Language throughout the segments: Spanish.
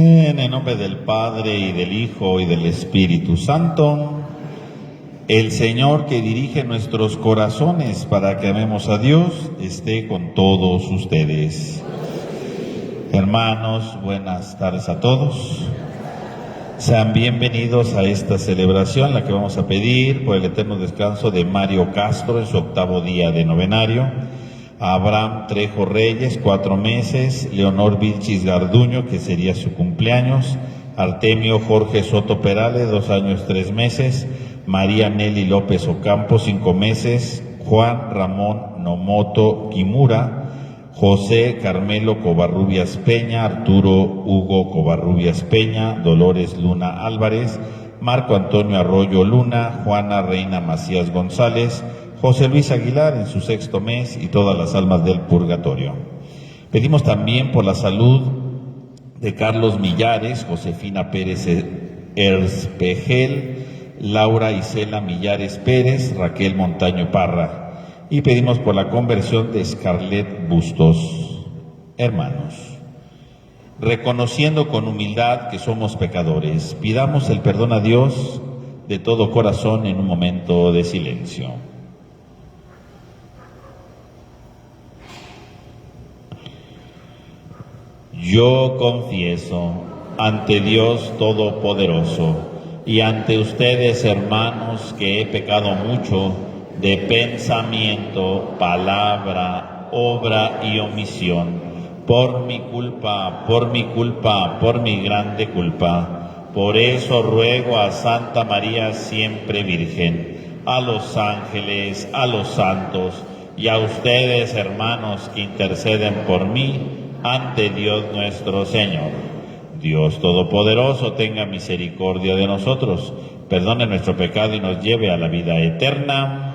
En el nombre del Padre, y del Hijo, y del Espíritu Santo. El Señor que dirige nuestros corazones para que amemos a Dios, esté con todos ustedes. Hermanos, buenas tardes a todos. Sean bienvenidos a esta celebración, la que vamos a pedir por el eterno descanso de Mario Castro en su 8º día de novenario, a Abraham Trejo Reyes, 4 meses, Leonor Vilchis Garduño, que sería su cumpleaños, Artemio Jorge Soto Perales, 2 años 3 meses, María Nelly López Ocampo, 5 meses, Juan Ramón Nomoto Kimura, José Carmelo Covarrubias Peña, Arturo Hugo Covarrubias Peña, Dolores Luna Álvarez, Marco Antonio Arroyo Luna, Juana Reina Macías González, José Luis Aguilar en su 6º mes y todas las almas del purgatorio. Pedimos también por la salud de Carlos Millares, Josefina Pérez Erspegel, Laura Isela Millares Pérez, Raquel Montaño Parra. Y pedimos por la conversión de Scarlett Bustos. Hermanos, reconociendo con humildad que somos pecadores, pidamos el perdón a Dios de todo corazón en un momento de silencio. Yo confieso ante Dios Todopoderoso y ante ustedes, hermanos, que he pecado mucho de pensamiento, palabra, obra y omisión, por mi culpa, por mi grande culpa. Por eso ruego a Santa María siempre Virgen, a los ángeles, a los santos y a ustedes, hermanos, que interceden por mí ante Dios nuestro Señor. Dios Todopoderoso tenga misericordia de nosotros, perdone nuestro pecado y nos lleve a la vida eterna.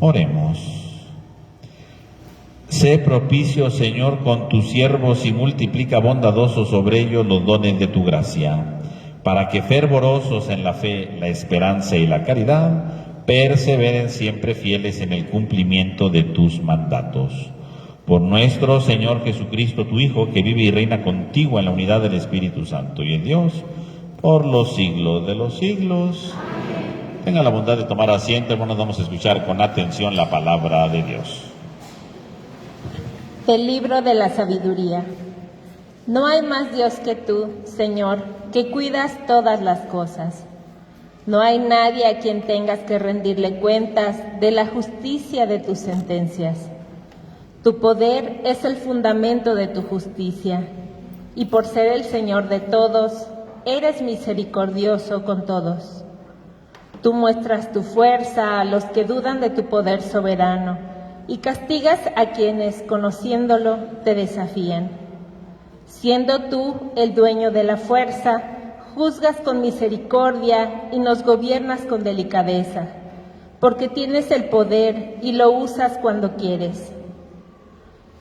Oremos. Sé propicio, Señor, con tus siervos y multiplica bondadoso sobre ellos los dones de tu gracia, para que fervorosos en la fe, la esperanza y la caridad, perseveren siempre fieles en el cumplimiento de tus mandatos. Por nuestro Señor Jesucristo, tu Hijo, que vive y reina contigo en la unidad del Espíritu Santo y en Dios, por los siglos de los siglos. Amén. Tengan la bondad de tomar asiento, hermanos, vamos a escuchar con atención la palabra de Dios. Del libro de la sabiduría. No hay más Dios que tú, Señor, que cuidas todas las cosas. No hay nadie a quien tengas que rendirle cuentas de la justicia de tus sentencias. Tu poder es el fundamento de tu justicia, y por ser el Señor de todos, eres misericordioso con todos. Tú muestras tu fuerza a los que dudan de tu poder soberano, y castigas a quienes, conociéndolo, te desafían. Siendo tú el dueño de la fuerza, juzgas con misericordia y nos gobiernas con delicadeza, porque tienes el poder y lo usas cuando quieres.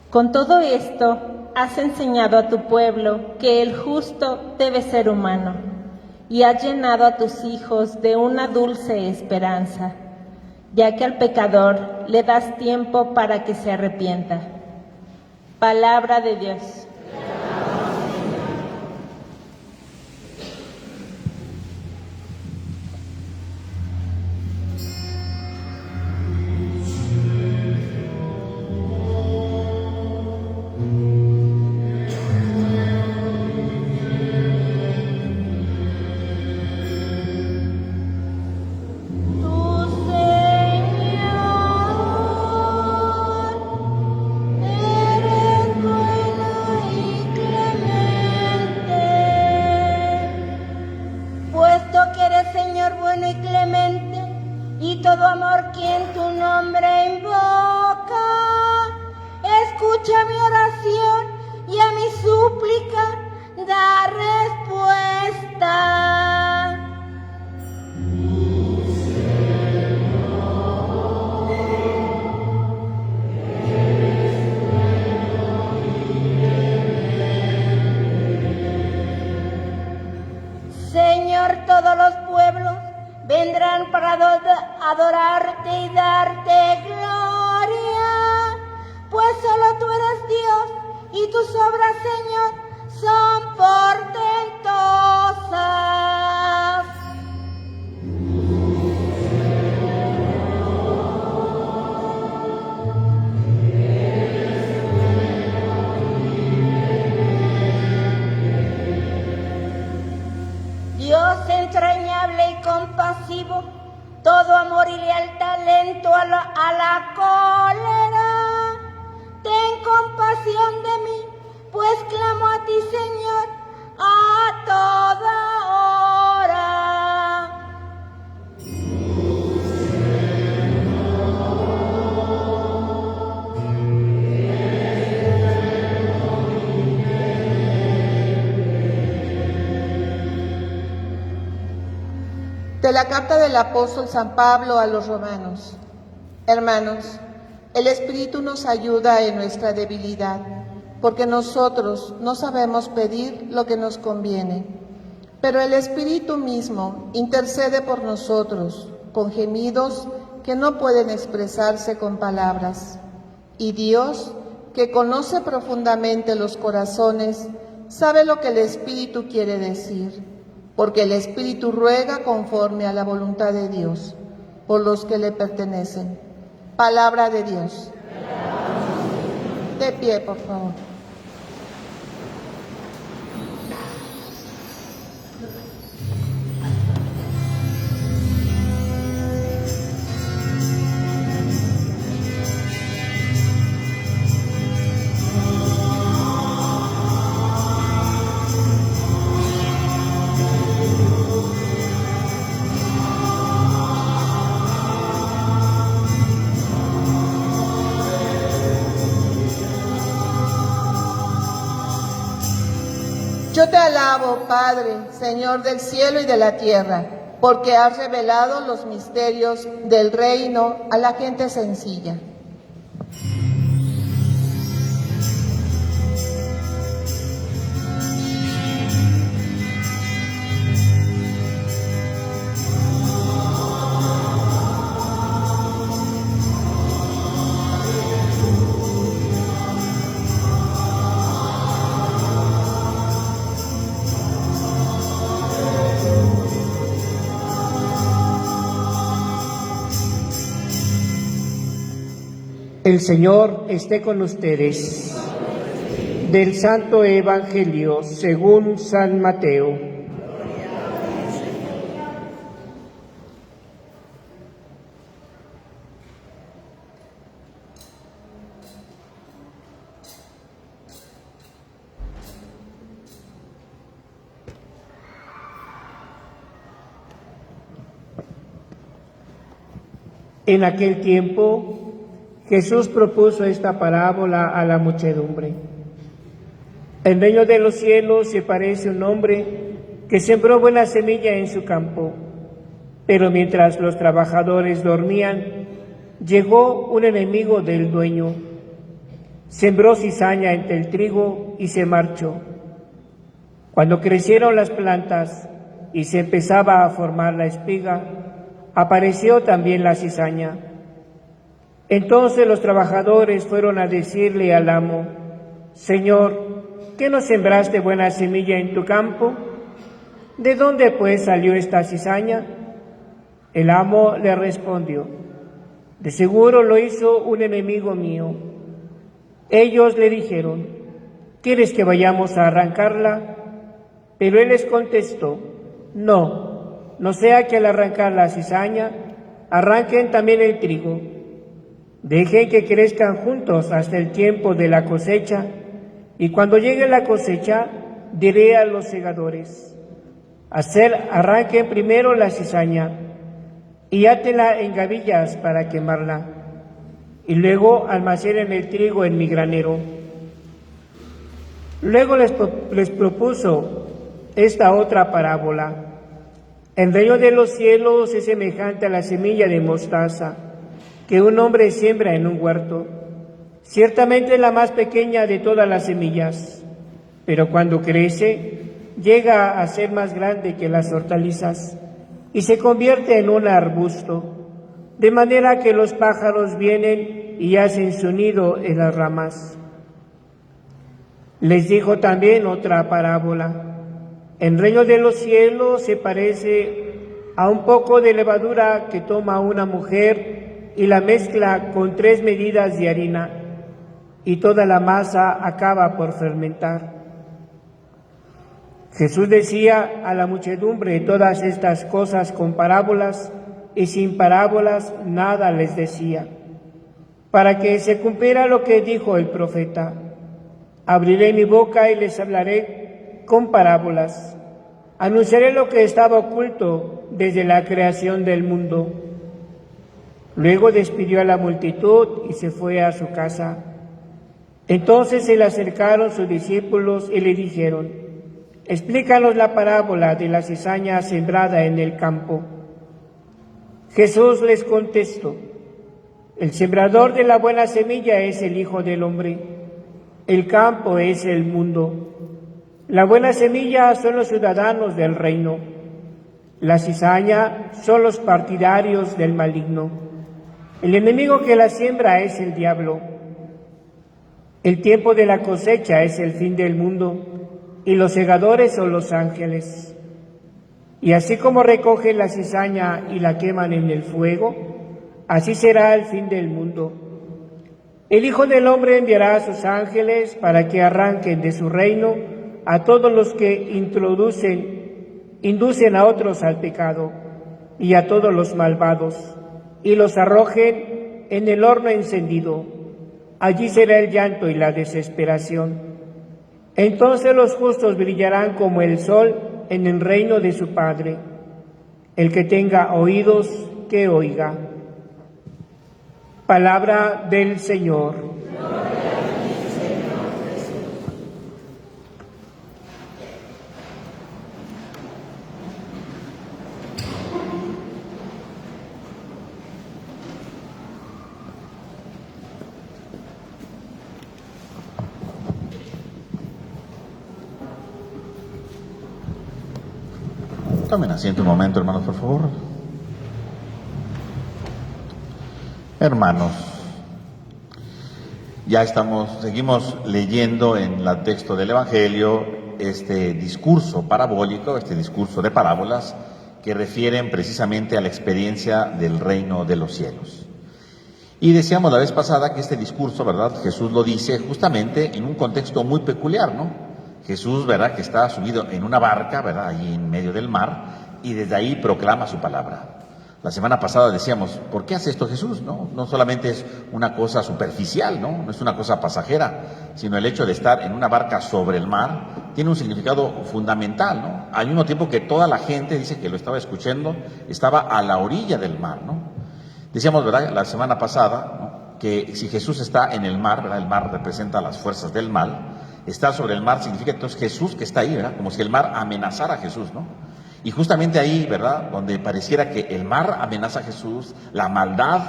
Con todo esto, has enseñado a tu pueblo que el justo debe ser humano, y has llenado a tus hijos de una dulce esperanza, ya que al pecador le das tiempo para que se arrepienta. Palabra de Dios. Todos los pueblos vendrán para adorarte y darte gloria, pues solo tú eres Dios y tus obras, Señor, son portentosas. Dios entrañable y compasivo, todo amor y lealtad lento a la cólera. Ten compasión de mí, pues clamo a ti, Señor, a toda hora. De la carta del apóstol San Pablo a los romanos. Hermanos, el Espíritu nos ayuda en nuestra debilidad, porque nosotros no sabemos pedir lo que nos conviene, pero el Espíritu mismo intercede por nosotros con gemidos que no pueden expresarse con palabras. Y Dios, que conoce profundamente los corazones, sabe lo que el Espíritu quiere decir, porque el Espíritu ruega conforme a la voluntad de Dios, por los que le pertenecen. Palabra de Dios. De pie, por favor. Yo te alabo, Padre, Señor del cielo y de la tierra, porque has revelado los misterios del reino a la gente sencilla. El Señor esté con ustedes. Del Santo Evangelio según San Mateo. En aquel tiempo, Jesús propuso esta parábola a la muchedumbre. El reino de los cielos se parece a un hombre que sembró buena semilla en su campo, pero mientras los trabajadores dormían, llegó un enemigo del dueño. Sembró cizaña entre el trigo y se marchó. Cuando crecieron las plantas y se empezaba a formar la espiga, apareció también la cizaña. Entonces los trabajadores fueron a decirle al amo: Señor, ¿qué no sembraste buena semilla en tu campo? ¿De dónde pues salió esta cizaña? El amo le respondió: de seguro lo hizo un enemigo mío. Ellos le dijeron: ¿quieres que vayamos a arrancarla? Pero él les contestó: no sea que al arrancar la cizaña arranquen también el trigo. Dejen que crezcan juntos hasta el tiempo de la cosecha, y cuando llegue la cosecha, diré a los segadores: arranquen primero la cizaña, y átenla en gavillas para quemarla, y luego almacenen el trigo en mi granero. Luego les propuso esta otra parábola: el reino de los cielos es semejante a la semilla de mostaza que un hombre siembra en un huerto. Ciertamente es la más pequeña de todas las semillas, pero cuando crece, llega a ser más grande que las hortalizas y se convierte en un arbusto, de manera que los pájaros vienen y hacen su nido en las ramas. Les dijo también otra parábola: el reino de los cielos se parece a un poco de levadura que toma una mujer y la mezcla con 3 medidas de harina, y toda la masa acaba por fermentar. Jesús decía a la muchedumbre todas estas cosas con parábolas, y sin parábolas nada les decía, para que se cumpliera lo que dijo el profeta: abriré mi boca y les hablaré con parábolas, anunciaré lo que estaba oculto desde la creación del mundo. Luego despidió a la multitud y se fue a su casa. Entonces se le acercaron sus discípulos y le dijeron: explícanos la parábola de la cizaña sembrada en el campo. Jesús les contestó: el sembrador de la buena semilla es el Hijo del Hombre. El campo es el mundo. La buena semilla son los ciudadanos del reino. La cizaña son los partidarios del maligno. El enemigo que la siembra es el diablo. El tiempo de la cosecha es el fin del mundo, y los segadores son los ángeles. Y así como recogen la cizaña y la queman en el fuego, así será el fin del mundo. El Hijo del Hombre enviará a sus ángeles para que arranquen de su reino a todos los que inducen a otros al pecado, y a todos los malvados, y los arrojen en el horno encendido. Allí será el llanto y la desesperación. Entonces los justos brillarán como el sol en el reino de su Padre. El que tenga oídos, que oiga. Palabra del Señor. Tomen asiento un momento, hermanos, por favor. Hermanos, seguimos leyendo en el texto del Evangelio este discurso parabólico, este discurso de parábolas que refieren precisamente a la experiencia del reino de los cielos. Y decíamos la vez pasada que este discurso, ¿verdad? Jesús lo dice justamente en un contexto muy peculiar, ¿no? Jesús, ¿verdad? Que está subido en una barca, ¿verdad? Allí en medio del mar, y desde ahí proclama su palabra. La semana pasada decíamos, ¿por qué hace esto Jesús? No solamente es una cosa superficial, no es una cosa pasajera, sino el hecho de estar en una barca sobre el mar tiene un significado fundamental, ¿no? Al mismo tiempo que toda la gente, dice que lo estaba escuchando, estaba a la orilla del mar, ¿no? Decíamos, ¿verdad?, la semana pasada, ¿no?, que si Jesús está en el mar, ¿verdad?, el mar representa las fuerzas del mal, estar sobre el mar significa entonces Jesús que está ahí, ¿verdad?, como si el mar amenazara a Jesús, ¿no? Y justamente ahí, ¿verdad?, donde pareciera que el mar amenaza a Jesús, la maldad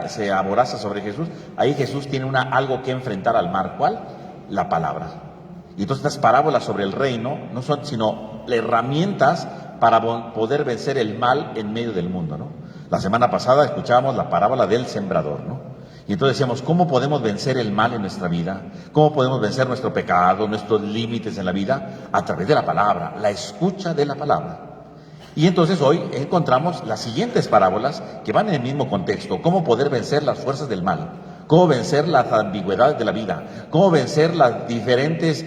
se aboraza sobre Jesús, ahí Jesús tiene algo que enfrentar al mar. ¿Cuál? La palabra. Y entonces estas parábolas sobre el reino no son sino herramientas para poder vencer el mal en medio del mundo, ¿no? La semana pasada escuchábamos la parábola del sembrador, ¿no? Y entonces decíamos, ¿cómo podemos vencer el mal en nuestra vida? ¿Cómo podemos vencer nuestro pecado, nuestros límites en la vida? A través de la palabra, la escucha de la palabra. Y entonces hoy encontramos las siguientes parábolas que van en el mismo contexto. ¿Cómo poder vencer las fuerzas del mal? ¿Cómo vencer las ambigüedades de la vida? ¿Cómo vencer las diferentes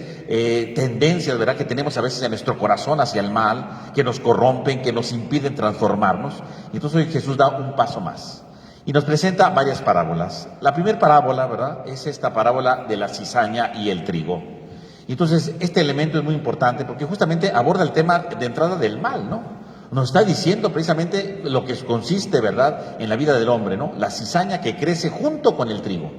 tendencias, ¿verdad?, que tenemos a veces en nuestro corazón hacia el mal, que nos corrompen, que nos impiden transformarnos? Y entonces hoy Jesús da un paso más y nos presenta varias parábolas. La primera parábola, ¿verdad?, es esta parábola de la cizaña y el trigo. Y entonces este elemento es muy importante porque justamente aborda el tema de entrada del mal, ¿no? Nos está diciendo precisamente lo que consiste, ¿verdad?, en la vida del hombre, ¿no? La cizaña que crece junto con el trigo,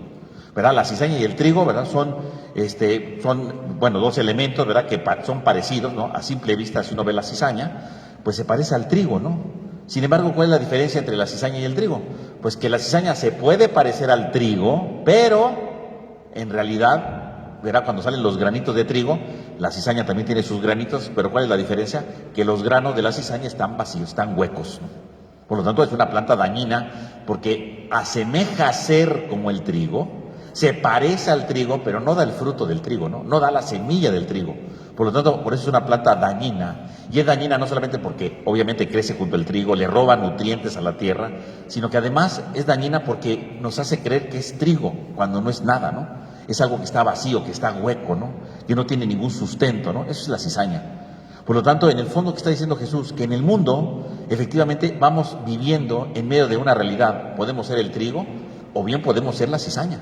¿verdad? La cizaña y el trigo, ¿verdad?, son dos elementos, ¿verdad?, que son parecidos, ¿no? A simple vista, si uno ve la cizaña, pues se parece al trigo, ¿no? Sin embargo, ¿cuál es la diferencia entre la cizaña y el trigo? Pues que la cizaña se puede parecer al trigo, pero en realidad, ¿verdad?, cuando salen los granitos de trigo, la cizaña también tiene sus granitos, pero ¿cuál es la diferencia? Que los granos de la cizaña están vacíos, están huecos, ¿no? Por lo tanto, es una planta dañina porque asemeja ser como el trigo, se parece al trigo, pero no da el fruto del trigo, ¿no? No da la semilla del trigo. Por lo tanto, por eso es una planta dañina. Y es dañina no solamente porque obviamente crece junto al trigo, le roba nutrientes a la tierra, sino que además es dañina porque nos hace creer que es trigo cuando no es nada, ¿no? Es algo que está vacío, que está hueco, ¿no?, que no tiene ningún sustento, ¿no? Eso es la cizaña. Por lo tanto, en el fondo, ¿qué está diciendo Jesús? Que en el mundo, efectivamente, vamos viviendo en medio de una realidad. Podemos ser el trigo o bien podemos ser la cizaña.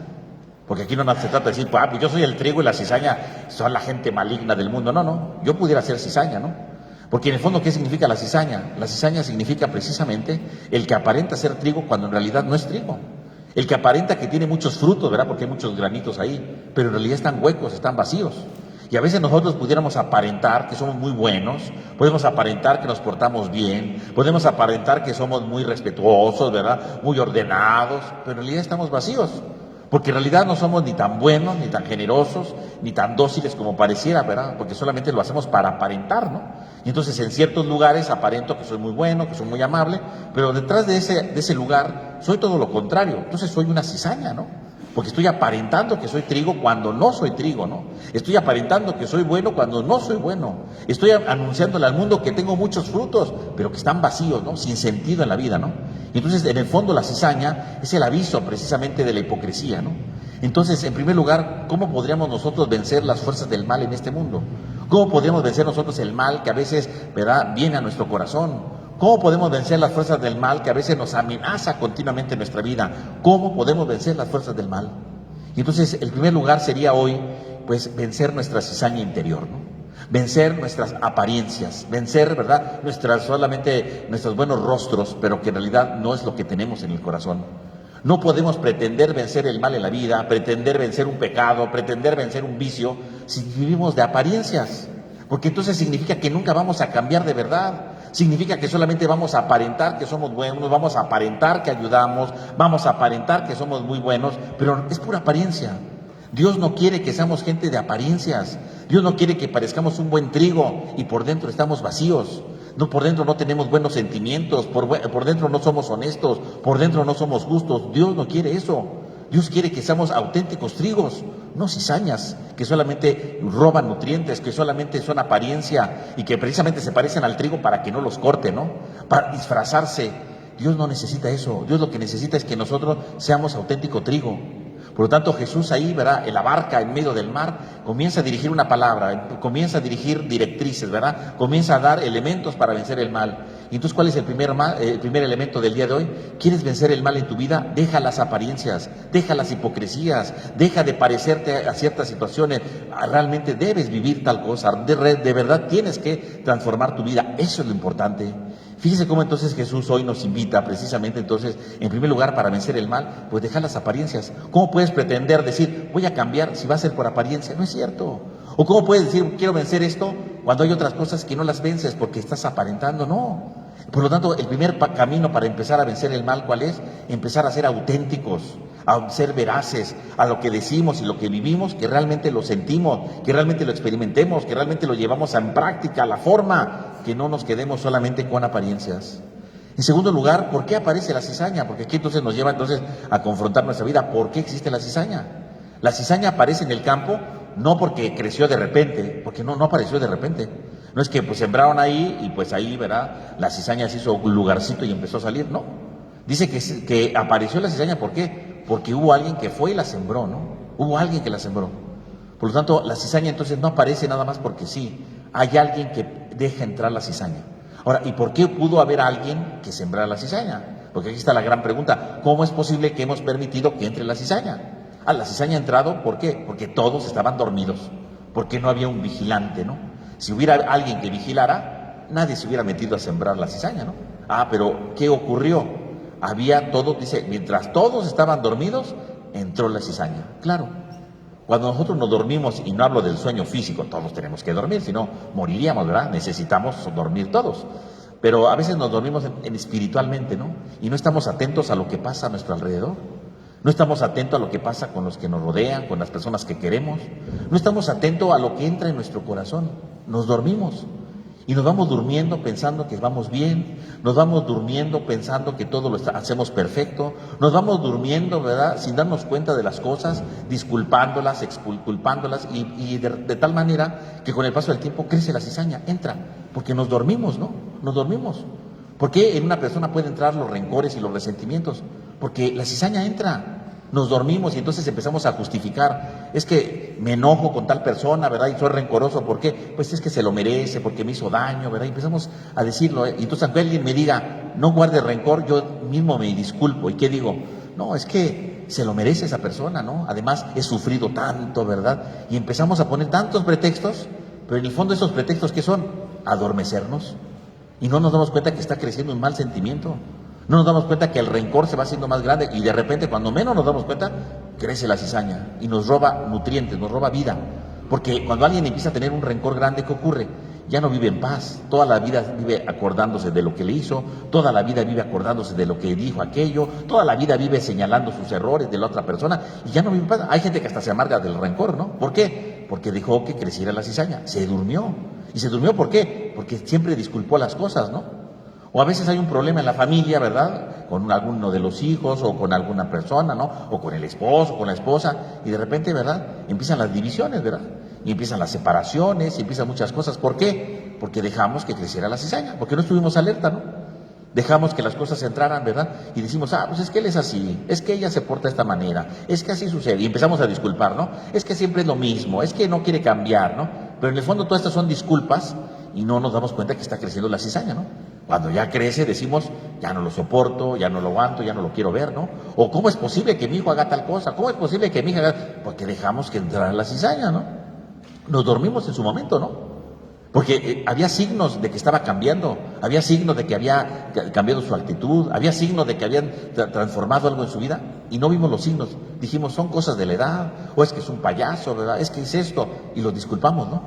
Porque aquí no se trata de decir, pues yo soy el trigo y la cizaña son la gente maligna del mundo. No, yo pudiera ser cizaña, ¿no? Porque en el fondo, ¿qué significa la cizaña? La cizaña significa precisamente el que aparenta ser trigo cuando en realidad no es trigo. El que aparenta que tiene muchos frutos, ¿verdad?, porque hay muchos granitos ahí, pero en realidad están huecos, están vacíos. Y a veces nosotros pudiéramos aparentar que somos muy buenos, podemos aparentar que nos portamos bien, podemos aparentar que somos muy respetuosos, ¿verdad?, muy ordenados, pero en realidad estamos vacíos. Porque en realidad no somos ni tan buenos, ni tan generosos, ni tan dóciles como pareciera, ¿verdad? Porque solamente lo hacemos para aparentar, ¿no? Y entonces en ciertos lugares aparento que soy muy bueno, que soy muy amable, pero detrás de ese lugar soy todo lo contrario. Entonces soy una cizaña, ¿no? Porque estoy aparentando que soy trigo cuando no soy trigo, ¿no? Estoy aparentando que soy bueno cuando no soy bueno. Estoy anunciándole al mundo que tengo muchos frutos, pero que están vacíos, ¿no? Sin sentido en la vida, ¿no? Y entonces, en el fondo, la cizaña es el aviso precisamente de la hipocresía, ¿no? Entonces, en primer lugar, ¿cómo podríamos nosotros vencer las fuerzas del mal en este mundo? ¿Cómo podríamos vencer nosotros el mal que a veces, ¿verdad?, viene a nuestro corazón? ¿Cómo podemos vencer las fuerzas del mal que a veces nos amenaza continuamente en nuestra vida? ¿Cómo podemos vencer las fuerzas del mal? Y entonces, el primer lugar sería hoy, pues, vencer nuestra cizaña interior, ¿no? Vencer nuestras apariencias, vencer, ¿verdad?, solamente nuestros buenos rostros, pero que en realidad no es lo que tenemos en el corazón. No podemos pretender vencer el mal en la vida, pretender vencer un pecado, pretender vencer un vicio, si vivimos de apariencias, porque entonces significa que nunca vamos a cambiar de verdad. Significa que solamente vamos a aparentar que somos buenos, vamos a aparentar que ayudamos, vamos a aparentar que somos muy buenos, pero es pura apariencia. Dios no quiere que seamos gente de apariencias. Dios no quiere que parezcamos un buen trigo y por dentro estamos vacíos. No, por dentro no tenemos buenos sentimientos, por dentro no somos honestos, por dentro no somos justos. Dios no quiere eso. Dios quiere que seamos auténticos trigos, no cizañas, que solamente roban nutrientes, que solamente son apariencia y que precisamente se parecen al trigo para que no los corte, ¿no? Para disfrazarse. Dios no necesita eso. Dios lo que necesita es que nosotros seamos auténtico trigo. Por lo tanto, Jesús ahí, ¿verdad?, en la barca, en medio del mar, comienza a dirigir una palabra, comienza a dirigir directrices, ¿verdad? Comienza a dar elementos para vencer el mal. Y entonces, ¿cuál es el primer elemento del día de hoy? ¿Quieres vencer el mal en tu vida? Deja las apariencias, deja las hipocresías, deja de parecerte a ciertas situaciones. Realmente debes vivir tal cosa, de verdad tienes que transformar tu vida. Eso es lo importante. Fíjese cómo entonces Jesús hoy nos invita precisamente entonces, en primer lugar, para vencer el mal, pues dejar las apariencias. ¿Cómo puedes pretender decir, voy a cambiar si va a ser por apariencia? No es cierto. ¿O cómo puedes decir, quiero vencer esto, cuando hay otras cosas que no las vences porque estás aparentando? No. Por lo tanto, el primer camino para empezar a vencer el mal, ¿cuál es? Empezar a ser auténticos, a ser veraces a lo que decimos y lo que vivimos, que realmente lo sentimos, que realmente lo experimentemos, que realmente lo llevamos en práctica, a la forma, que no nos quedemos solamente con apariencias. En segundo lugar, ¿por qué aparece la cizaña? Porque aquí entonces nos lleva entonces a confrontar nuestra vida. ¿Por qué existe la cizaña? La cizaña aparece en el campo no porque creció de repente, porque no apareció de repente. No es que pues sembraron ahí y pues ahí, ¿verdad?, la cizaña se hizo un lugarcito y empezó a salir, no. Dice que apareció la cizaña, ¿por qué? Porque hubo alguien que fue y la sembró, ¿no? Hubo alguien que la sembró. Por lo tanto, la cizaña entonces no aparece nada más porque sí. Hay alguien que deja entrar la cizaña. Ahora, ¿y por qué pudo haber alguien que sembrara la cizaña? Porque aquí está la gran pregunta. ¿Cómo es posible que hemos permitido que entre la cizaña? La cizaña ha entrado, ¿por qué? Porque todos estaban dormidos. Porque no había un vigilante, ¿no? Si hubiera alguien que vigilara, nadie se hubiera metido a sembrar la cizaña, ¿no? Pero ¿qué ocurrió? Había todos, dice, mientras todos estaban dormidos, entró la cizaña. Claro, cuando nosotros nos dormimos, y no hablo del sueño físico, todos tenemos que dormir, si no moriríamos, ¿verdad? Necesitamos dormir todos. Pero a veces nos dormimos espiritualmente, ¿no? Y no estamos atentos a lo que pasa a nuestro alrededor. No estamos atentos a lo que pasa con los que nos rodean, con las personas que queremos. No estamos atentos a lo que entra en nuestro corazón. Nos dormimos y nos vamos durmiendo pensando que vamos bien, nos vamos durmiendo pensando que todo lo hacemos perfecto, nos vamos durmiendo, ¿verdad?, sin darnos cuenta de las cosas, disculpándolas, exculpándolas y de tal manera que con el paso del tiempo crece la cizaña, entra, porque nos dormimos, ¿no? Nos dormimos. ¿Por qué en una persona pueden entrar los rencores y los resentimientos? Porque la cizaña entra. Nos dormimos y entonces empezamos a justificar. Es que me enojo con tal persona, ¿verdad? Y soy rencoroso. ¿Por qué? Pues es que se lo merece, porque me hizo daño, ¿verdad? Y empezamos a decirlo. Y entonces aunque alguien me diga, no guarde rencor, yo mismo me disculpo. ¿Y qué digo? No, es que se lo merece esa persona, ¿no? Además, he sufrido tanto, ¿verdad? Y empezamos a poner tantos pretextos, pero en el fondo esos pretextos, ¿qué son? Adormecernos. Y no nos damos cuenta que está creciendo un mal sentimiento. No nos damos cuenta que el rencor se va haciendo más grande y de repente, cuando menos nos damos cuenta, crece la cizaña y nos roba nutrientes, nos roba vida. Porque cuando alguien empieza a tener un rencor grande, ¿qué ocurre? Ya no vive en paz, toda la vida vive acordándose de lo que le hizo, toda la vida vive acordándose de lo que dijo aquello, toda la vida vive señalando sus errores de la otra persona y ya no vive en paz. Hay gente que hasta se amarga del rencor, ¿no? ¿Por qué? Porque dejó que creciera la cizaña, se durmió. ¿Y se durmió por qué? Porque siempre disculpó las cosas, ¿no? O a veces hay un problema en la familia, ¿verdad? Con alguno de los hijos o con alguna persona, ¿no? O con el esposo, con la esposa, y de repente, ¿verdad?, empiezan las divisiones, ¿verdad? Y empiezan las separaciones, y empiezan muchas cosas. ¿Por qué? Porque dejamos que creciera la cizaña, porque no estuvimos alerta, ¿no? Dejamos que las cosas entraran, ¿verdad? Y decimos, pues es que él es así, es que ella se porta de esta manera, es que así sucede. Y empezamos a disculpar, ¿no? Es que siempre es lo mismo, es que no quiere cambiar, ¿no? Pero en el fondo todas estas son disculpas y no nos damos cuenta que está creciendo la cizaña, ¿no? Cuando ya crece decimos, ya no lo soporto, ya no lo aguanto, ya no lo quiero ver, ¿no? O ¿cómo es posible que mi hijo haga tal cosa? ¿Cómo es posible que mi hija haga...? Porque dejamos que entrara la cizaña, ¿no? Nos dormimos en su momento, ¿no? Porque había signos de que estaba cambiando, había signos de que había cambiado su actitud, había signos de que habían transformado algo en su vida y no vimos los signos. Dijimos, son cosas de la edad, o es que es un payaso, ¿verdad? Es que es esto, y lo disculpamos, ¿no?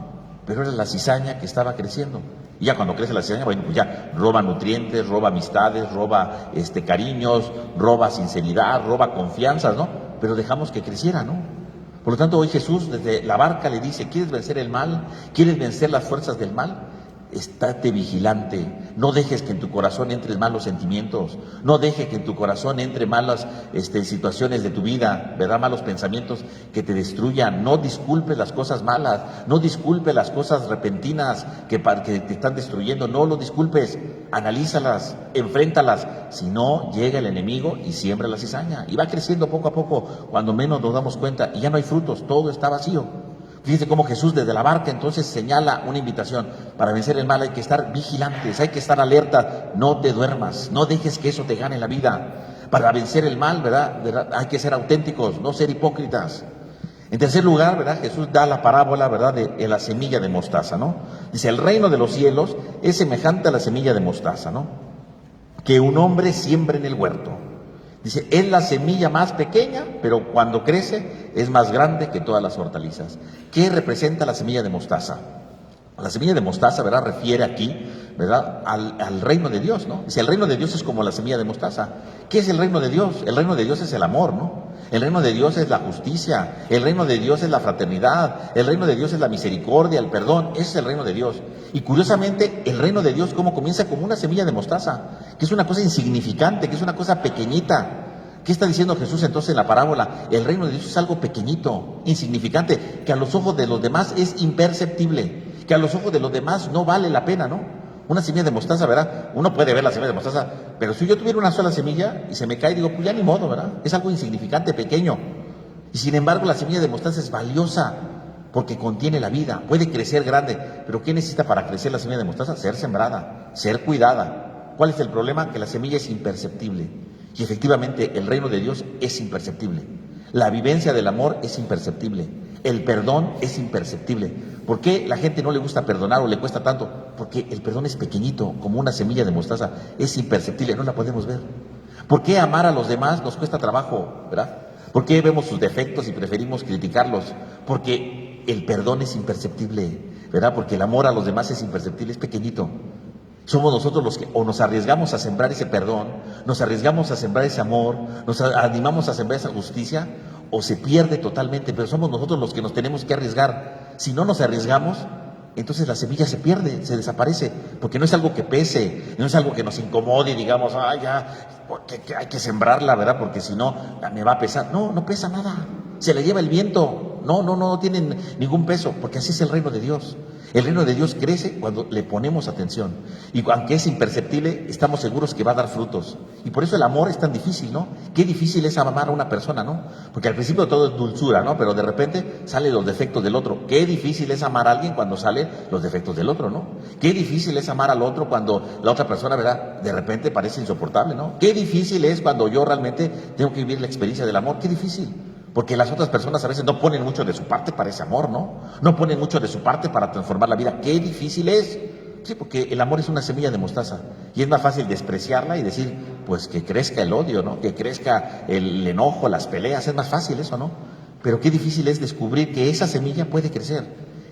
Pero era la cizaña que estaba creciendo. Y ya cuando crece la cizaña, bueno, pues ya roba nutrientes, roba amistades, roba cariños, roba sinceridad, roba confianzas, ¿no? Pero dejamos que creciera, ¿no? Por lo tanto, hoy Jesús desde la barca le dice, ¿quieres vencer el mal? ¿Quieres vencer las fuerzas del mal? estate vigilante, no dejes que en tu corazón entren malos sentimientos, no dejes que en tu corazón entre malas situaciones de tu vida, ¿verdad? Malos pensamientos que te destruyan. No disculpes las cosas malas, no disculpes las cosas repentinas que te están destruyendo, no lo disculpes, analízalas, enfréntalas, si no llega el enemigo y siembra la cizaña y va creciendo poco a poco, cuando menos nos damos cuenta y ya no hay frutos, todo está vacío. Fíjense cómo Jesús desde la barca entonces señala una invitación. Para vencer el mal hay que estar vigilantes, hay que estar alerta, no te duermas, no dejes que eso te gane la vida. Para vencer el mal, ¿verdad? Hay que ser auténticos, no ser hipócritas. En tercer lugar, ¿verdad? Jesús da la parábola, ¿verdad? De la semilla de mostaza, ¿no? Dice, el reino de los cielos es semejante a la semilla de mostaza, ¿no? Que un hombre siembra en el huerto. Dice, es la semilla más pequeña, pero cuando crece es más grande que todas las hortalizas. ¿Qué representa la semilla de mostaza? La semilla de mostaza, ¿verdad? Refiere aquí, ¿verdad? Al reino de Dios, ¿no? Dice, el reino de Dios es como la semilla de mostaza. ¿Qué es el reino de Dios? El reino de Dios es el amor, ¿no? El reino de Dios es la justicia, el reino de Dios es la fraternidad, el reino de Dios es la misericordia, el perdón, ese es el reino de Dios. Y curiosamente, el reino de Dios, ¿cómo comienza? Como una semilla de mostaza, que es una cosa insignificante, que es una cosa pequeñita. ¿Qué está diciendo Jesús entonces en la parábola? El reino de Dios es algo pequeñito, insignificante, que a los ojos de los demás es imperceptible, que a los ojos de los demás no vale la pena, ¿no? Una semilla de mostaza, ¿verdad? Uno puede ver la semilla de mostaza, pero si yo tuviera una sola semilla y se me cae, digo, pues ya ni modo, ¿verdad? Es algo insignificante, pequeño. Y sin embargo, la semilla de mostaza es valiosa porque contiene la vida, puede crecer grande. Pero ¿qué necesita para crecer la semilla de mostaza? Ser sembrada, ser cuidada. ¿Cuál es el problema? Que la semilla es imperceptible. Y efectivamente, el reino de Dios es imperceptible. La vivencia del amor es imperceptible. El perdón es imperceptible. ¿Por qué la gente no le gusta perdonar o le cuesta tanto? Porque el perdón es pequeñito, como una semilla de mostaza, es imperceptible, no la podemos ver. ¿Por qué amar a los demás nos cuesta trabajo, verdad? ¿Por qué vemos sus defectos y preferimos criticarlos? Porque el perdón es imperceptible, ¿verdad? Porque el amor a los demás es imperceptible, es pequeñito. Somos nosotros los que o nos arriesgamos a sembrar ese perdón, nos arriesgamos a sembrar ese amor, nos animamos a sembrar esa justicia, o se pierde totalmente, pero somos nosotros los que nos tenemos que arriesgar. Si no nos arriesgamos, entonces la semilla se pierde, se desaparece, porque no es algo que pese, no es algo que nos incomode y digamos, que hay que sembrarla, ¿verdad? Porque si no, me va a pesar. No, no pesa nada, se la lleva el viento, no tiene ningún peso, porque así es el reino de Dios. El reino de Dios crece cuando le ponemos atención. Y aunque es imperceptible, estamos seguros que va a dar frutos. Y por eso el amor es tan difícil, ¿no? Qué difícil es amar a una persona, ¿no? Porque al principio todo es dulzura, ¿no? Pero de repente salen los defectos del otro. Qué difícil es amar a alguien cuando salen los defectos del otro, ¿no? Qué difícil es amar al otro cuando la otra persona, ¿verdad? De repente parece insoportable, ¿no? Qué difícil es cuando yo realmente tengo que vivir la experiencia del amor. Qué difícil. Porque las otras personas a veces no ponen mucho de su parte para ese amor, ¿no? No ponen mucho de su parte para transformar la vida. ¡Qué difícil es! Sí, porque el amor es una semilla de mostaza. Y es más fácil despreciarla y decir, pues que crezca el odio, ¿no? Que crezca el enojo, las peleas. Es más fácil eso, ¿no? Pero qué difícil es descubrir que esa semilla puede crecer.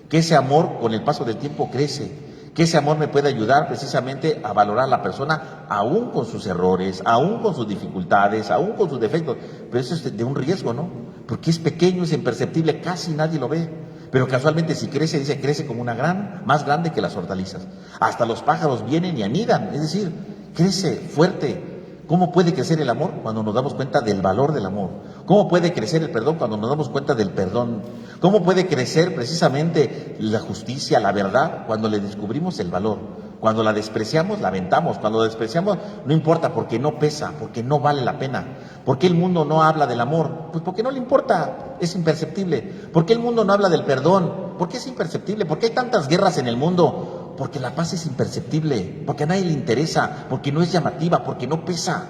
Que ese amor con el paso del tiempo crece. Que ese amor me puede ayudar precisamente a valorar a la persona aún con sus errores, aún con sus dificultades, aún con sus defectos. Pero eso es de un riesgo, ¿no? Porque es pequeño, es imperceptible, casi nadie lo ve. Pero casualmente si crece, dice, crece como más grande que las hortalizas. Hasta los pájaros vienen y anidan, es decir, crece fuerte. ¿Cómo puede crecer el amor? Cuando nos damos cuenta del valor del amor. ¿Cómo puede crecer el perdón? Cuando nos damos cuenta del perdón. ¿Cómo puede crecer precisamente la justicia, la verdad? Cuando le descubrimos el valor. Cuando la despreciamos, la aventamos. Cuando la despreciamos, no importa, porque no pesa, porque no vale la pena. ¿Por qué el mundo no habla del amor? Pues porque no le importa, es imperceptible. ¿Por qué el mundo no habla del perdón? Porque es imperceptible. ¿Por qué hay tantas guerras en el mundo? Porque la paz es imperceptible, porque a nadie le interesa, porque no es llamativa, porque no pesa.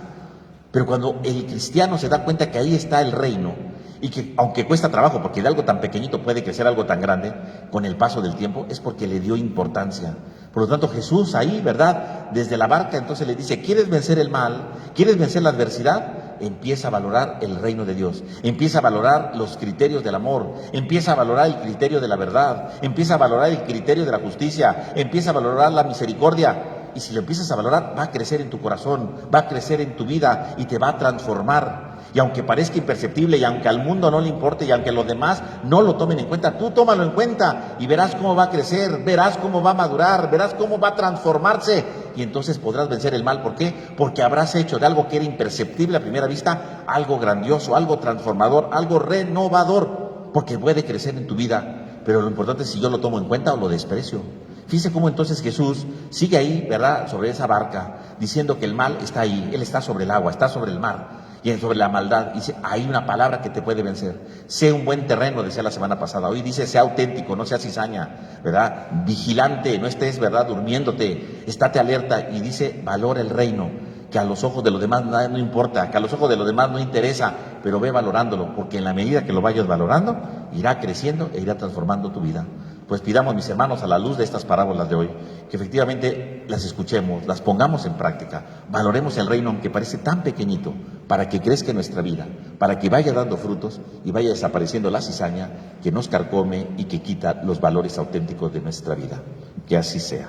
Pero cuando el cristiano se da cuenta que ahí está el reino, y que aunque cuesta trabajo, porque de algo tan pequeñito puede crecer algo tan grande, con el paso del tiempo, es porque le dio importancia. Por lo tanto, Jesús ahí, ¿verdad? Desde la barca entonces le dice, ¿quieres vencer el mal? ¿Quieres vencer la adversidad? Empieza a valorar el reino de Dios, empieza a valorar los criterios del amor, empieza a valorar el criterio de la verdad, empieza a valorar el criterio de la justicia, empieza a valorar la misericordia. Y si lo empiezas a valorar, va a crecer en tu corazón, va a crecer en tu vida y te va a transformar. Y aunque parezca imperceptible, y aunque al mundo no le importe, y aunque los demás no lo tomen en cuenta, tú tómalo en cuenta y verás cómo va a crecer, verás cómo va a madurar, verás cómo va a transformarse. Y entonces podrás vencer el mal. ¿Por qué? Porque habrás hecho de algo que era imperceptible a primera vista, algo grandioso, algo transformador, algo renovador, porque puede crecer en tu vida. Pero lo importante es si yo lo tomo en cuenta o lo desprecio. Fíjese cómo entonces Jesús sigue ahí, ¿verdad?, sobre esa barca, diciendo que el mal está ahí, Él está sobre el agua, está sobre el mar. Y sobre la maldad, dice, hay una palabra que te puede vencer. Sé un buen terreno, decía la semana pasada. Hoy dice, sea auténtico, no seas cizaña, ¿verdad? Vigilante, no estés, ¿verdad?, durmiéndote, estate alerta. Y dice, valora el reino, que a los ojos de los demás nada no importa, que a los ojos de los demás no interesa, pero ve valorándolo, porque en la medida que lo vayas valorando, irá creciendo e irá transformando tu vida. Pues pidamos, mis hermanos, a la luz de estas parábolas de hoy, que efectivamente las escuchemos, las pongamos en práctica, valoremos el reino, aunque parece tan pequeñito, para que crezca en nuestra vida, para que vaya dando frutos y vaya desapareciendo la cizaña que nos carcome y que quita los valores auténticos de nuestra vida. Que así sea.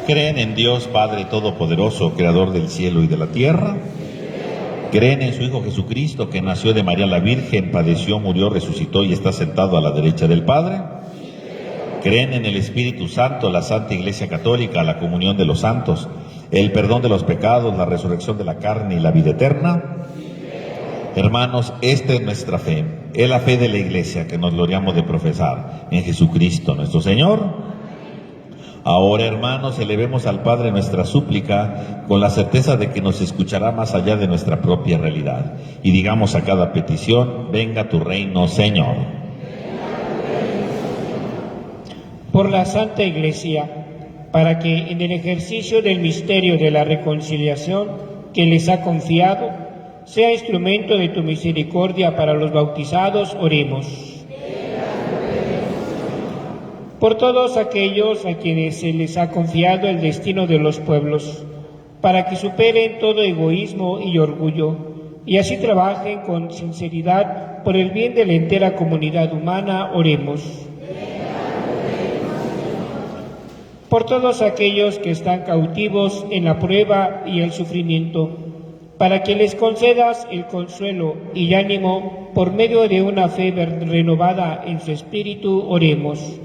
¿Creen en Dios Padre Todopoderoso, Creador del cielo y de la tierra? ¿Creen en su Hijo Jesucristo, que nació de María la Virgen, padeció, murió, resucitó y está sentado a la derecha del Padre? ¿Creen en el Espíritu Santo, la Santa Iglesia Católica, la comunión de los santos, el perdón de los pecados, la resurrección de la carne y la vida eterna? Hermanos, esta es nuestra fe, es la fe de la Iglesia que nos gloriamos de profesar en Jesucristo nuestro Señor. Ahora, hermanos, elevemos al Padre nuestra súplica con la certeza de que nos escuchará más allá de nuestra propia realidad. Y digamos a cada petición, venga tu reino, Señor. Por la Santa Iglesia, para que en el ejercicio del misterio de la reconciliación que les ha confiado, sea instrumento de tu misericordia para los bautizados, oremos. Por todos aquellos a quienes se les ha confiado el destino de los pueblos, para que superen todo egoísmo y orgullo, y así trabajen con sinceridad por el bien de la entera comunidad humana, oremos. Por todos aquellos que están cautivos en la prueba y el sufrimiento, para que les concedas el consuelo y ánimo por medio de una fe renovada en su espíritu, oremos.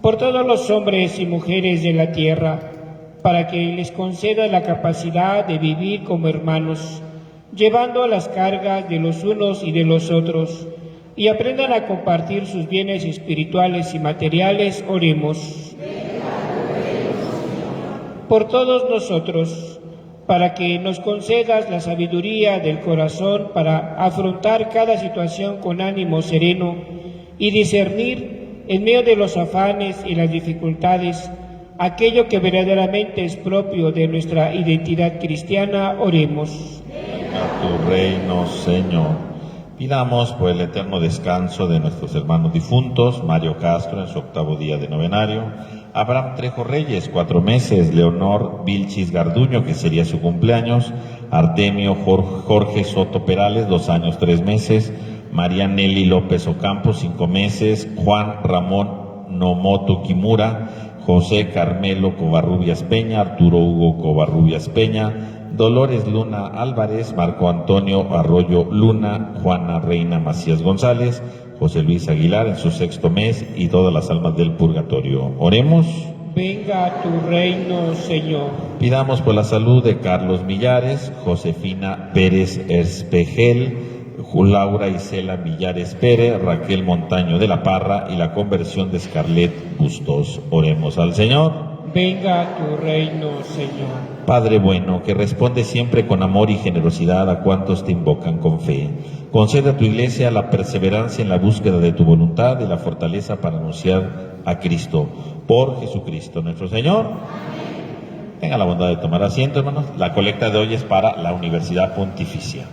Por todos los hombres y mujeres de la tierra, para que les conceda la capacidad de vivir como hermanos, llevando las cargas de los unos y de los otros, y aprendan a compartir sus bienes espirituales y materiales, oremos. Por todos nosotros, para que nos concedas la sabiduría del corazón para afrontar cada situación con ánimo sereno y discernir en medio de los afanes y las dificultades aquello que verdaderamente es propio de nuestra identidad cristiana, oremos. Venga tu reino, Señor. Pidamos por el eterno descanso de nuestros hermanos difuntos, Mario Castro en su 8º día de novenario, Abraham Trejo Reyes, 4 meses, Leonor Vilchis Garduño, que sería su cumpleaños, Artemio Jorge Soto Perales, 2 años, 3 meses, María Nelly López Ocampo, 5 meses, Juan Ramón Nomoto Kimura, José Carmelo Covarrubias Peña, Arturo Hugo Covarrubias Peña, Dolores Luna Álvarez, Marco Antonio Arroyo Luna, Juana Reina Macías González, José Luis Aguilar en su 6º mes y todas las almas del purgatorio. Oremos. Venga a tu reino, Señor. Pidamos por la salud de Carlos Millares, Josefina Pérez Espejel, Laura Isela Millares Pérez, Raquel Montaño de la Parra y la conversión de Scarlett Bustos. Oremos al Señor. Venga a tu reino, Señor. Padre bueno, que responde siempre con amor y generosidad a cuantos te invocan con fe, concede a tu Iglesia la perseverancia en la búsqueda de tu voluntad y la fortaleza para anunciar a Cristo. Por Jesucristo nuestro Señor. Amén. Tenga la bondad de tomar asiento, hermanos. La colecta de hoy es para la Universidad Pontificia.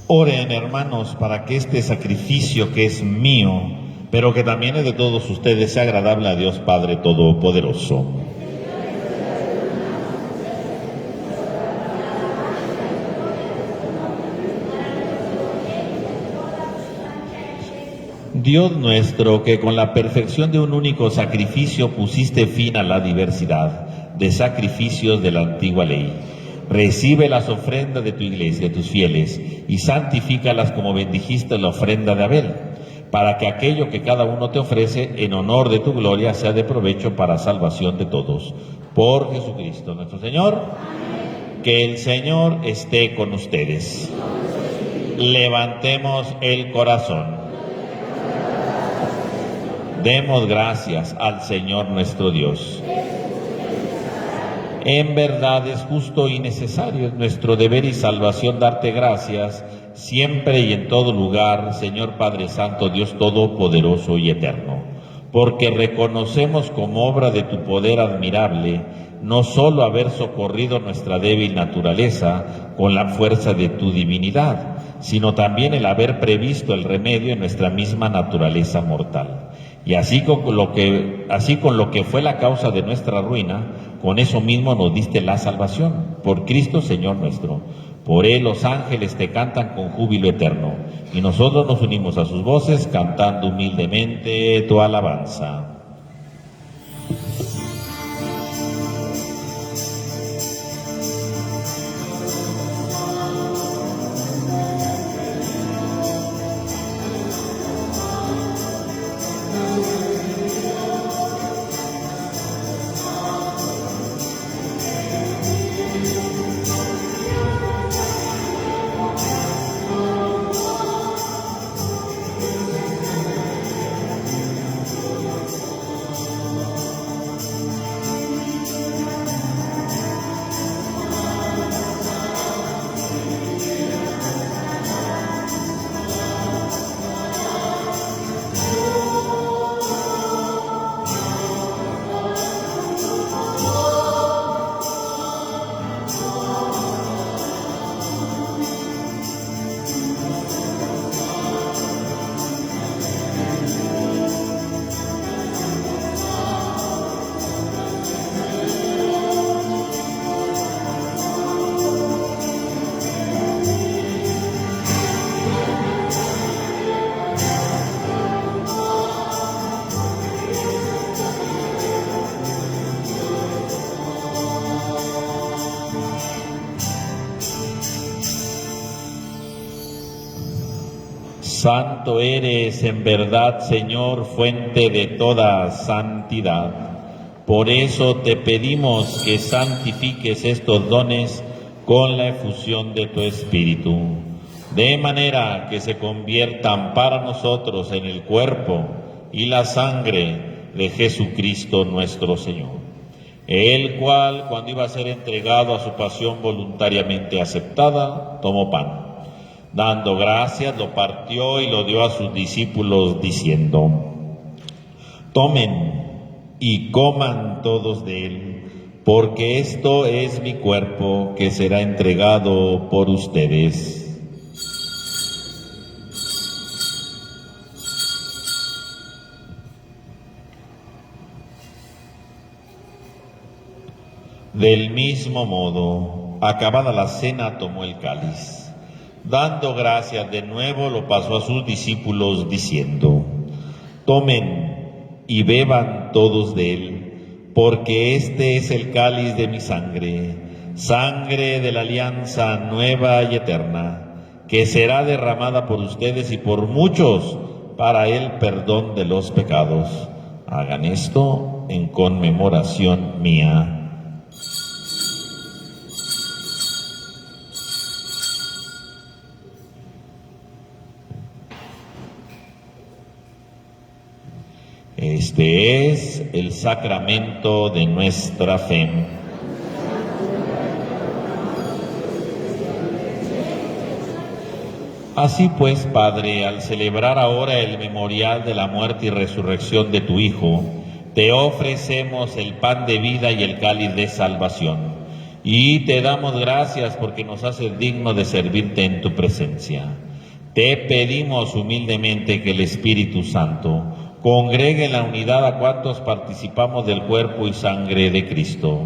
Oren, hermanos, para que este sacrificio que es mío, pero que también es de todos ustedes, sea agradable a Dios Padre Todopoderoso. Dios nuestro, que con la perfección de un único sacrificio pusiste fin a la diversidad de sacrificios de la antigua ley, recibe las ofrendas de tu iglesia, tus fieles, y santifícalas como bendijiste la ofrenda de Abel, para que aquello que cada uno te ofrece en honor de tu gloria sea de provecho para salvación de todos. Por Jesucristo nuestro Señor. Amén. Que el Señor esté con ustedes. Levantemos el corazón. Demos gracias al Señor nuestro Dios. En verdad es justo y necesario, es nuestro deber y salvación darte gracias, siempre y en todo lugar, Señor Padre Santo, Dios Todopoderoso y Eterno, porque reconocemos como obra de tu poder admirable, no solo haber socorrido nuestra débil naturaleza con la fuerza de tu divinidad, sino también el haber previsto el remedio en nuestra misma naturaleza mortal. Y así con lo que fue la causa de nuestra ruina, con eso mismo nos diste la salvación, por Cristo Señor nuestro. Por Él los ángeles te cantan con júbilo eterno, y nosotros nos unimos a sus voces cantando humildemente tu alabanza. Santo eres en verdad, Señor, fuente de toda santidad. Por eso te pedimos que santifiques estos dones con la efusión de tu Espíritu, de manera que se conviertan para nosotros en el cuerpo y la sangre de Jesucristo nuestro Señor, el cual, cuando iba a ser entregado a su pasión voluntariamente aceptada, tomó pan. Dando gracias, lo partió y lo dio a sus discípulos, diciendo: tomen y coman todos de él, porque esto es mi cuerpo que será entregado por ustedes. Del mismo modo, acabada la cena, tomó el cáliz. Dando gracias de nuevo, lo pasó a sus discípulos, diciendo: tomen y beban todos de él, porque este es el cáliz de mi sangre, sangre de la alianza nueva y eterna, que será derramada por ustedes y por muchos para el perdón de los pecados. Hagan esto en conmemoración mía. Este es el sacramento de nuestra fe. Así pues, Padre, al celebrar ahora el memorial de la muerte y resurrección de tu Hijo, te ofrecemos el pan de vida y el cáliz de salvación, y te damos gracias porque nos haces digno de servirte en tu presencia. Te pedimos humildemente que el Espíritu Santo congregue en la unidad a cuantos participamos del cuerpo y sangre de Cristo.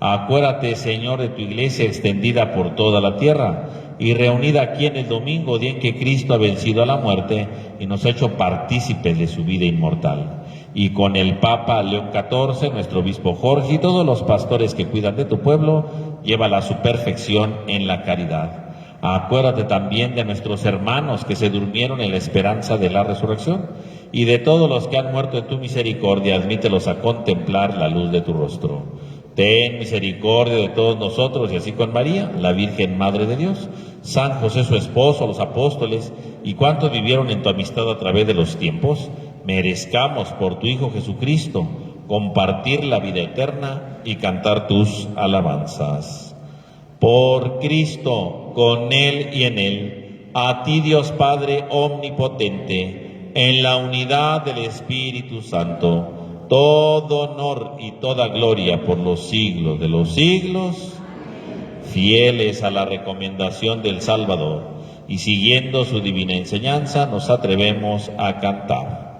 Acuérdate, Señor, de tu iglesia extendida por toda la tierra y reunida aquí en el domingo, día en que Cristo ha vencido a la muerte y nos ha hecho partícipes de su vida inmortal. Y con el Papa León XIV, nuestro obispo Jorge y todos los pastores que cuidan de tu pueblo, llévala a su perfección en la caridad. Acuérdate también de nuestros hermanos que se durmieron en la esperanza de la resurrección y de todos los que han muerto en tu misericordia, admítelos a contemplar la luz de tu rostro. Ten misericordia de todos nosotros y así con María, la Virgen Madre de Dios, San José su esposo, los apóstoles y cuantos vivieron en tu amistad a través de los tiempos, merezcamos por tu Hijo Jesucristo compartir la vida eterna y cantar tus alabanzas. Por Cristo, con Él y en Él, a ti Dios Padre omnipotente, en la unidad del Espíritu Santo, todo honor y toda gloria por los siglos de los siglos. Fieles a la recomendación del Salvador y siguiendo su divina enseñanza, nos atrevemos a cantar.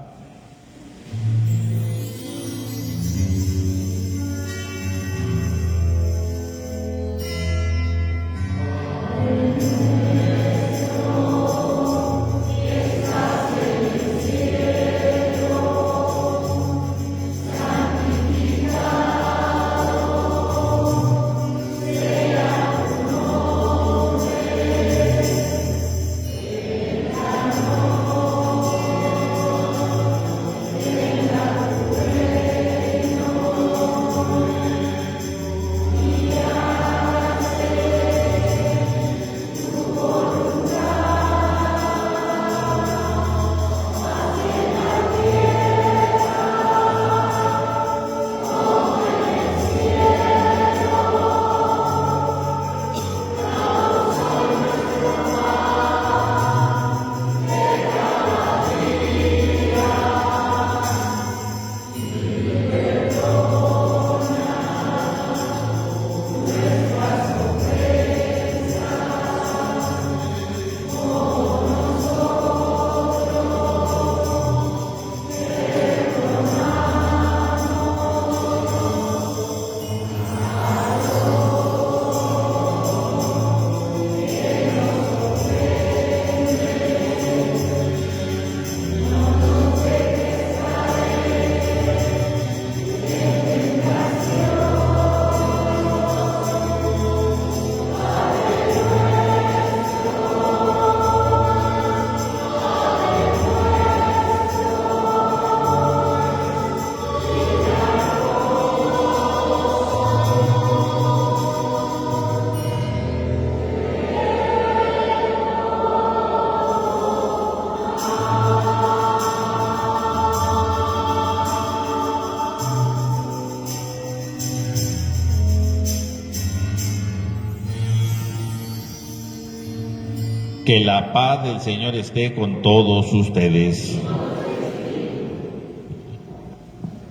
Que la paz del Señor esté con todos ustedes.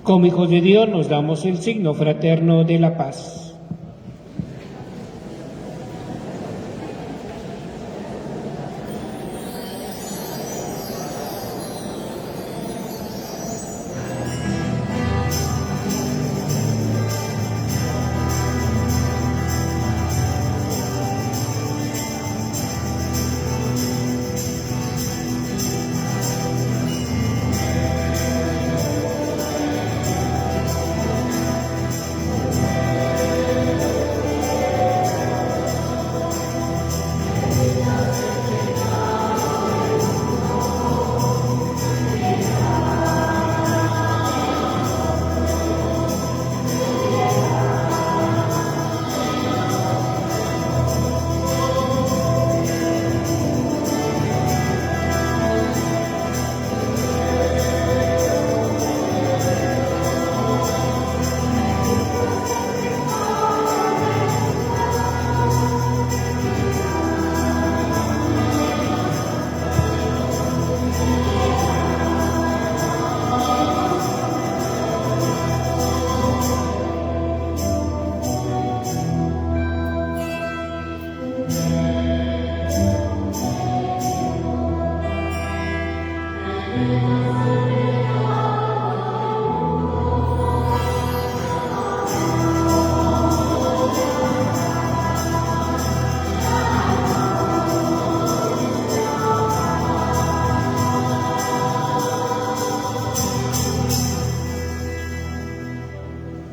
Como hijos de Dios nos damos el signo fraterno de la paz.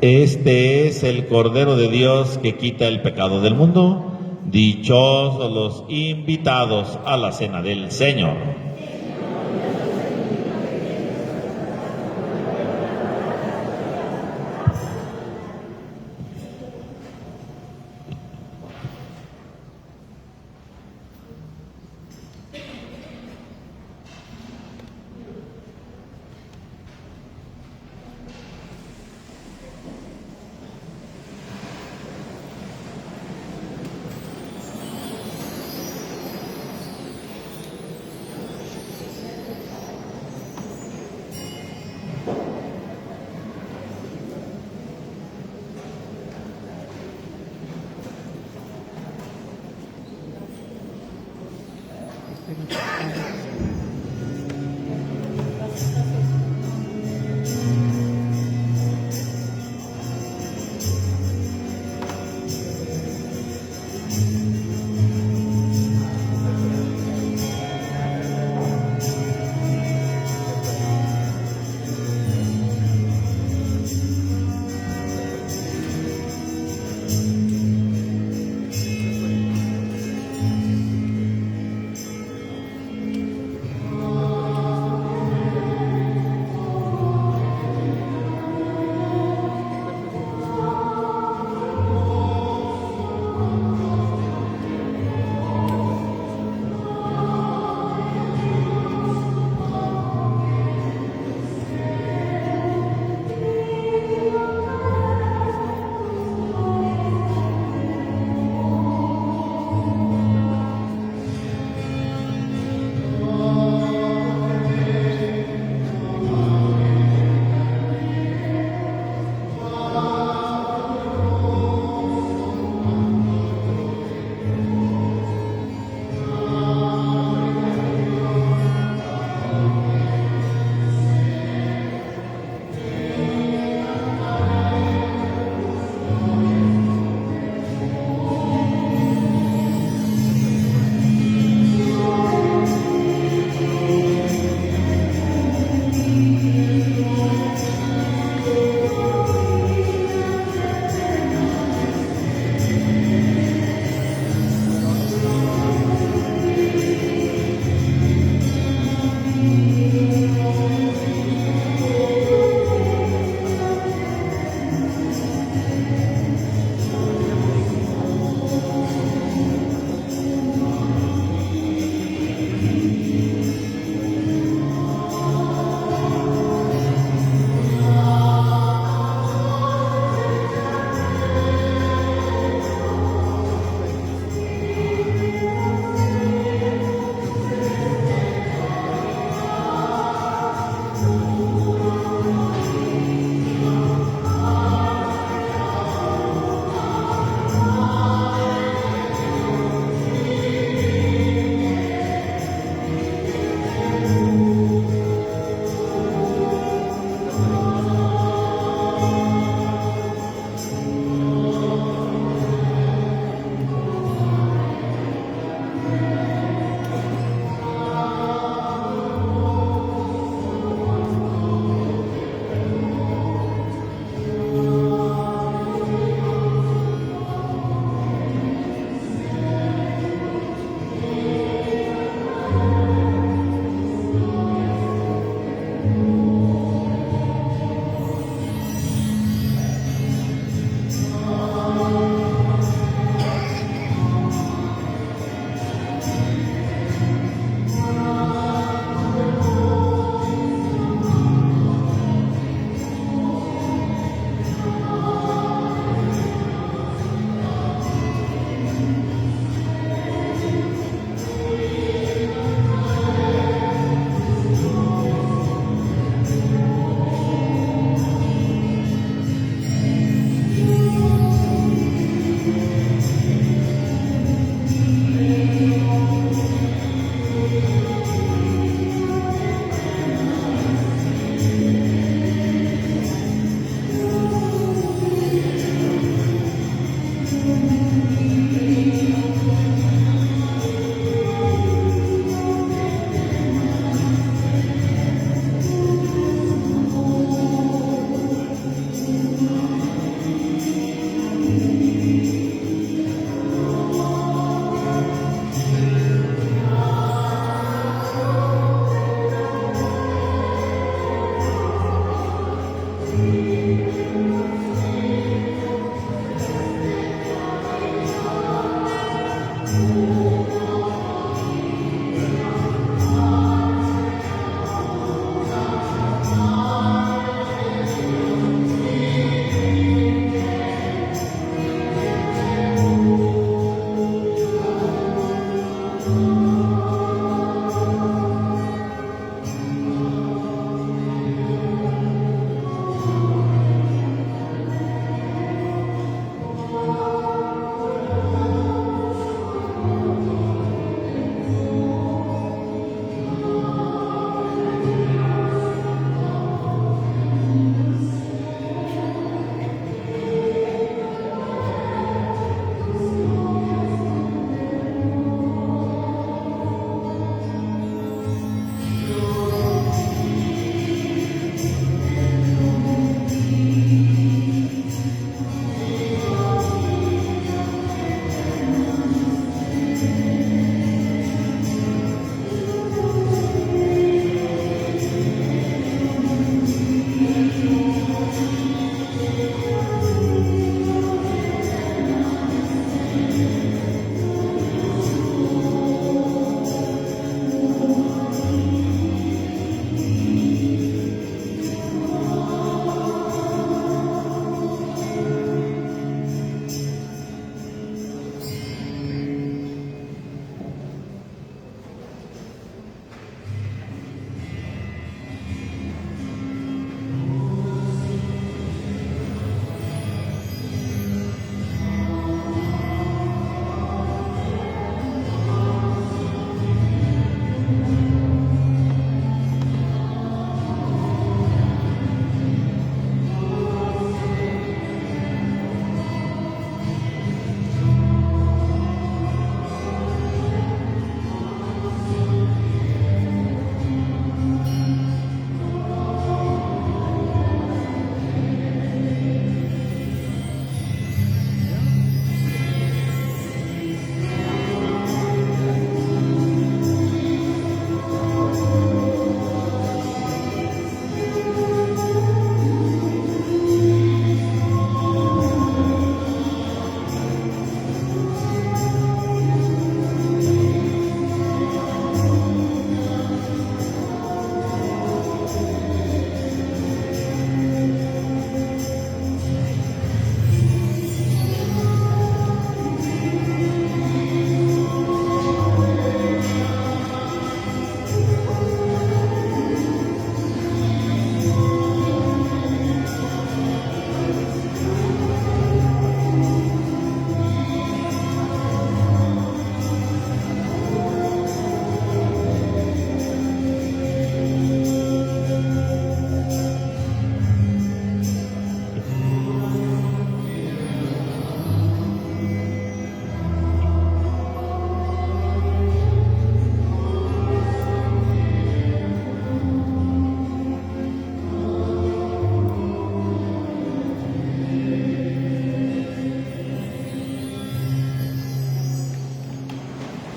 Este es el Cordero de Dios que quita el pecado del mundo. Dichosos los invitados a la cena del Señor.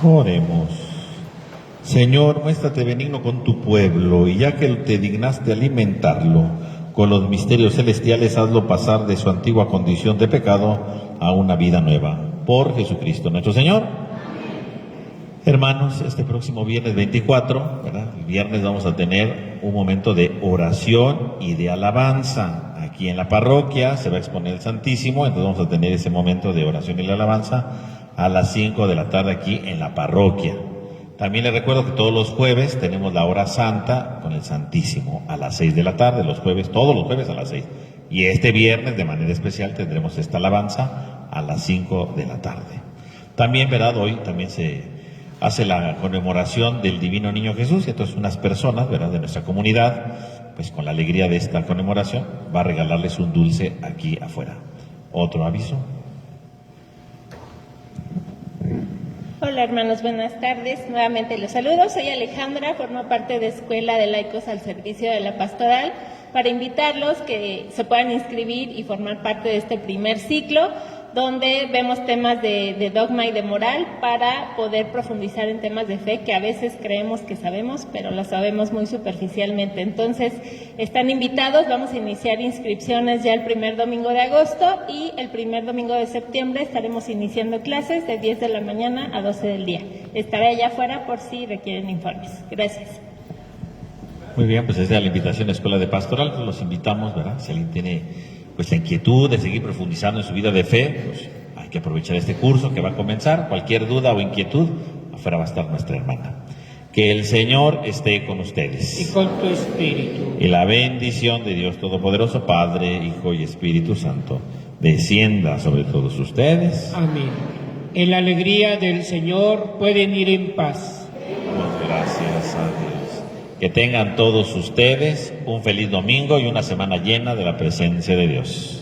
Oremos. Señor, muéstrate benigno con tu pueblo, y ya que te dignaste alimentarlo con los misterios celestiales, hazlo pasar de su antigua condición de pecado a una vida nueva. Por Jesucristo nuestro Señor. Hermanos, este próximo viernes 24, ¿verdad? El viernes vamos a tener un momento de oración y de alabanza. Aquí en la parroquia se va a exponer el Santísimo, entonces vamos a tener ese momento de oración y de alabanza a las 5 de la tarde aquí en la parroquia. También les recuerdo que todos los jueves tenemos la hora santa con el Santísimo a las 6 de la tarde, todos los jueves a las 6. Y este viernes de manera especial tendremos esta alabanza a las 5 de la tarde. También, ¿verdad? Hoy también se hace la conmemoración del Divino Niño Jesús, y entonces unas personas, ¿verdad?, de nuestra comunidad, pues con la alegría de esta conmemoración, va a regalarles un dulce aquí afuera. Otro aviso. Hola hermanos, buenas tardes. Nuevamente los saludo. Soy Alejandra, formo parte de Escuela de Laicos al Servicio de la Pastoral, para invitarlos que se puedan inscribir y formar parte de este primer ciclo donde vemos temas de dogma y de moral para poder profundizar en temas de fe que a veces creemos que sabemos, pero lo sabemos muy superficialmente. Entonces, están invitados, vamos a iniciar inscripciones ya el primer domingo de agosto y el primer domingo de septiembre estaremos iniciando clases de 10 de la mañana a 12 del día. Estaré allá afuera por si requieren informes. Gracias. Muy bien, pues esa es la invitación a Escuela de Pastoral, pues los invitamos, ¿verdad? Si alguien tiene pues la inquietud de seguir profundizando en su vida de fe, pues hay que aprovechar este curso que va a comenzar. Cualquier duda o inquietud, afuera va a estar nuestra hermana. Que el Señor esté con ustedes. Y con tu espíritu. Y la bendición de Dios Todopoderoso, Padre, Hijo y Espíritu Santo, descienda sobre todos ustedes. Amén. En la alegría del Señor pueden ir en paz. Damos gracias a Dios. Que tengan todos ustedes un feliz domingo y una semana llena de la presencia de Dios.